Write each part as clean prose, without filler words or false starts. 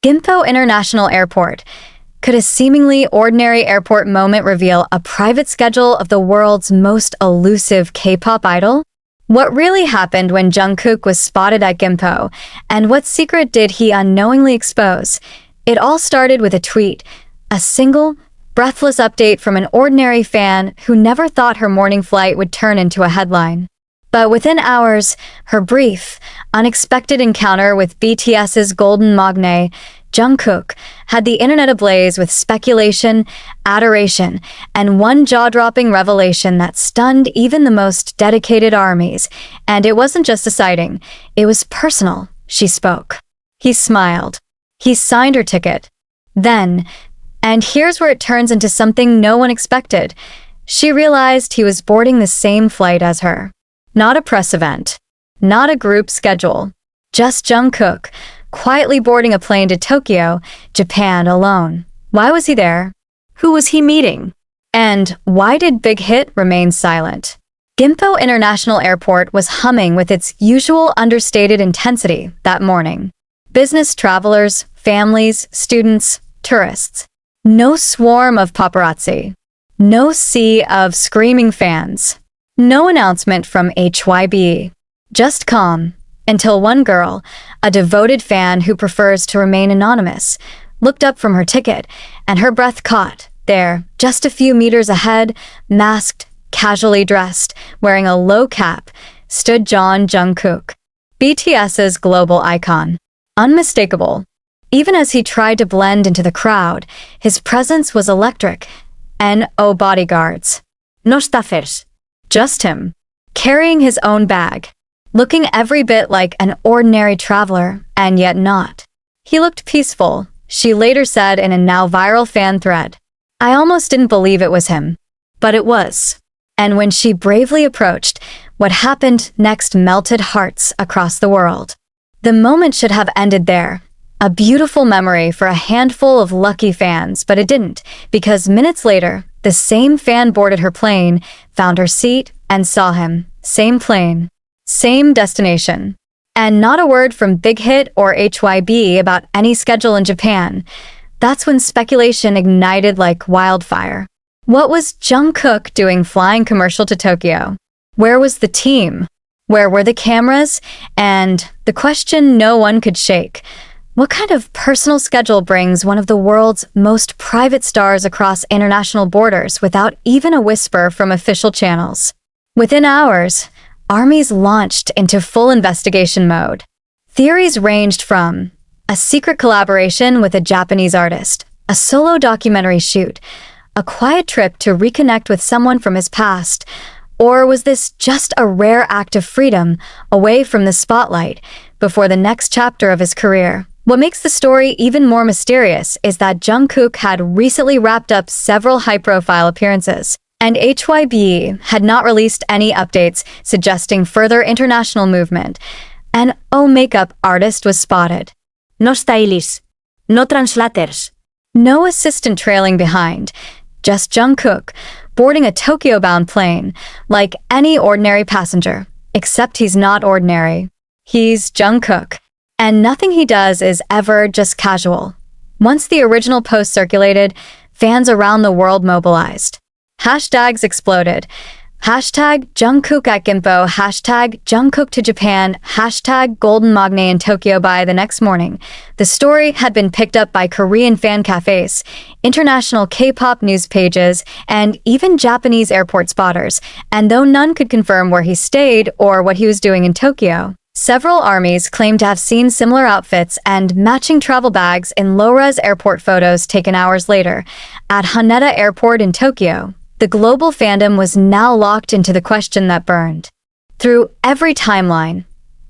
Gimpo International Airport. Could a seemingly ordinary airport moment reveal a private schedule of the world's most elusive K-pop idol? What really happened when Jungkook was spotted at Gimpo, and what secret did he unknowingly expose? It all started with a tweet, a single, breathless update from an ordinary fan who never thought her morning flight would turn into a headline. But within hours, her brief, unexpected encounter with BTS's golden magne, Jungkook, had the internet ablaze with speculation, adoration, and one jaw-dropping revelation that stunned even the most dedicated armies. And it wasn't just a sighting, it was personal, she spoke. He smiled. He signed her ticket. Then, and here's where it turns into something no one expected, she realized he was boarding the same flight as her. Not a press event. Not a group schedule. Just Jungkook, quietly boarding a plane to Tokyo, Japan alone. Why was he there? Who was he meeting? And why did Big Hit remain silent? Gimpo International Airport was humming with its usual understated intensity that morning. Business travelers, families, students, tourists. No swarm of paparazzi. No sea of screaming fans. No announcement from HYB. Just calm, until one girl, a devoted fan who prefers to remain anonymous, looked up from her ticket, and her breath caught. There, just a few meters ahead, masked, casually dressed, wearing a low cap, stood Jungkook, BTS's global icon. Unmistakable. Even as he tried to blend into the crowd, his presence was electric. No bodyguards. No staffers. Just him, carrying his own bag, looking every bit like an ordinary traveler, and yet not. He looked peaceful, she later said in a now viral fan thread. I almost didn't believe it was him. But it was. And when she bravely approached, what happened next melted hearts across the world. The moment should have ended there. A beautiful memory for a handful of lucky fans, but it didn't, because minutes later, the same fan boarded her plane, found her seat, and saw him. Same plane. Same destination. And not a word from Big Hit or HYB about any schedule in Japan. That's when speculation ignited like wildfire. What was Jungkook doing flying commercial to Tokyo? Where was the team? Where were the cameras? And the question no one could shake. What kind of personal schedule brings one of the world's most private stars across international borders without even a whisper from official channels? Within hours, armies launched into full investigation mode. Theories ranged from a secret collaboration with a Japanese artist, a solo documentary shoot, a quiet trip to reconnect with someone from his past, or was this just a rare act of freedom away from the spotlight before the next chapter of his career? What makes the story even more mysterious is that Jungkook had recently wrapped up several high-profile appearances, and HYB had not released any updates suggesting further international movement. An makeup artist was spotted. No stylists, no translators, no assistant trailing behind, just Jungkook, boarding a Tokyo-bound plane, like any ordinary passenger, except he's not ordinary. He's Jungkook. And nothing he does is ever just casual. Once the original post circulated, fans around the world mobilized. Hashtags exploded. Hashtag Jungkook at Gimpo, hashtag Jungkook to Japan, hashtag Golden Magne in Tokyo. By the next morning, the story had been picked up by Korean fan cafes, international K-pop news pages, and even Japanese airport spotters, and though none could confirm where he stayed or what he was doing in Tokyo, several armies claimed to have seen similar outfits and matching travel bags in low-res airport photos taken hours later at Haneda Airport in Tokyo. The global fandom was now locked into the question that burned through every timeline.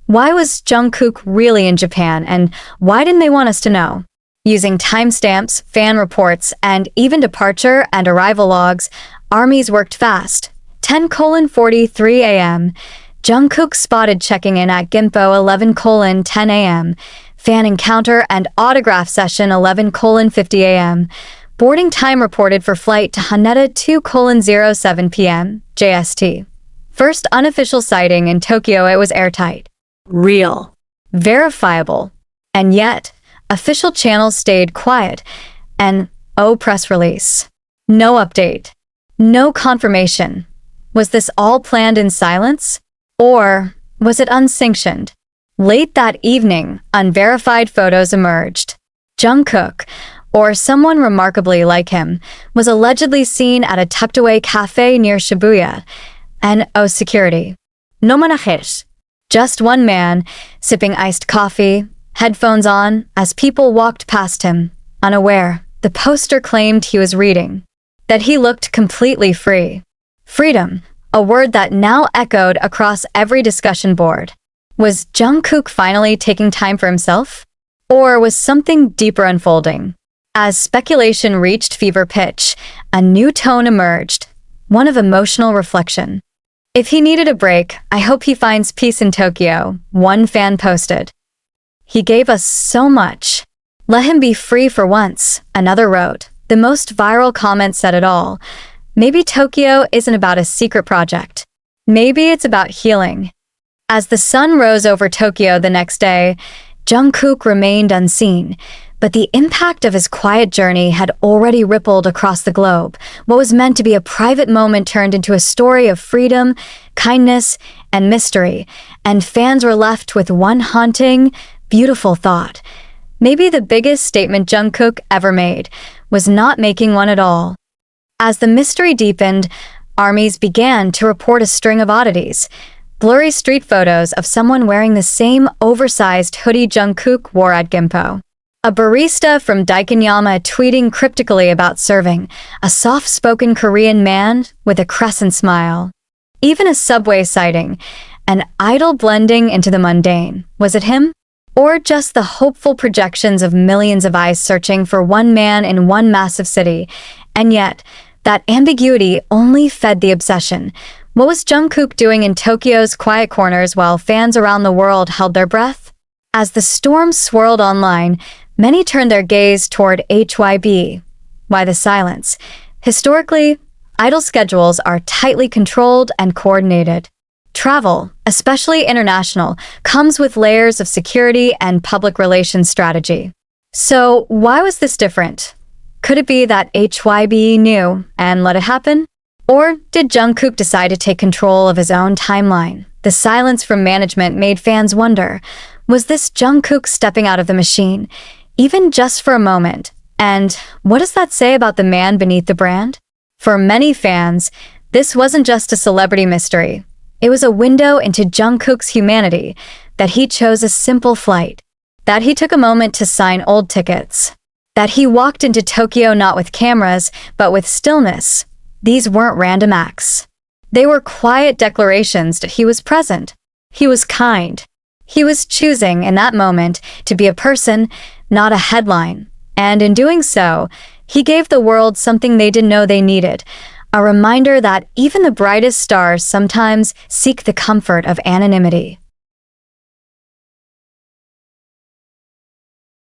Why was Jungkook really in Japan, and why didn't they want us to know? Using timestamps, fan reports, and even departure and arrival logs, armies worked fast. 10:43 a.m. Jungkook spotted checking in at Gimpo 11:10 a.m. Fan encounter and autograph session 11:50 a.m. Boarding time reported for flight to Haneda 2:07 p.m. JST. First unofficial sighting in Tokyo, it was airtight. Real. Verifiable. And yet, Official channels stayed quiet, and press release. No update. No confirmation. Was this all planned in silence? Or was it unsanctioned? Late that evening, unverified photos emerged. Jungkook, or someone remarkably like him, was allegedly seen at a tucked-away cafe near Shibuya. And security. No manajes. Just one man, sipping iced coffee, headphones on, as people walked past him, unaware. The poster claimed he was reading. That he looked completely free. Freedom, a word that now echoed across every discussion board. Was Jungkook finally taking time for himself? Or was something deeper unfolding? As speculation reached fever pitch, a new tone emerged, one of emotional reflection. If he needed a break, I hope he finds peace in Tokyo, one fan posted. He gave us so much. Let him be free for once, another wrote. The most viral comment said it all. Maybe Tokyo isn't about a secret project. Maybe it's about healing. As the sun rose over Tokyo the next day, Jungkook remained unseen, but the impact of his quiet journey had already rippled across the globe. What was meant to be a private moment turned into a story of freedom, kindness, and mystery, and fans were left with one haunting, beautiful thought. Maybe the biggest statement Jungkook ever made was not making one at all. As the mystery deepened, armies began to report a string of oddities. Blurry street photos of someone wearing the same oversized hoodie Jungkook wore at Gimpo. A barista from Daikanyama tweeting cryptically about serving, a soft-spoken Korean man with a crescent smile. Even a subway sighting, an idol blending into the mundane. Was it him? Or just the hopeful projections of millions of eyes searching for one man in one massive city? And yet, that ambiguity only fed the obsession. What was Jungkook doing in Tokyo's quiet corners while fans around the world held their breath? As the storm swirled online, many turned their gaze toward HYB. Why the silence? Historically, idol schedules are tightly controlled and coordinated. Travel, especially international, comes with layers of security and public relations strategy. So, why was this different? Could it be that HYB knew and let it happen? Or did Jungkook decide to take control of his own timeline? The silence from management made fans wonder, was this Jungkook stepping out of the machine, even just for a moment? And what does that say about the man beneath the brand? For many fans, this wasn't just a celebrity mystery. It was a window into Jungkook's humanity, that he chose a simple flight, that he took a moment to sign old tickets, that he walked into Tokyo not with cameras, but with stillness. These weren't random acts. They were quiet declarations that he was present. He was kind. He was choosing in that moment to be a person, not a headline. And in doing so, he gave the world something they didn't know they needed, a reminder that even the brightest stars sometimes seek the comfort of anonymity.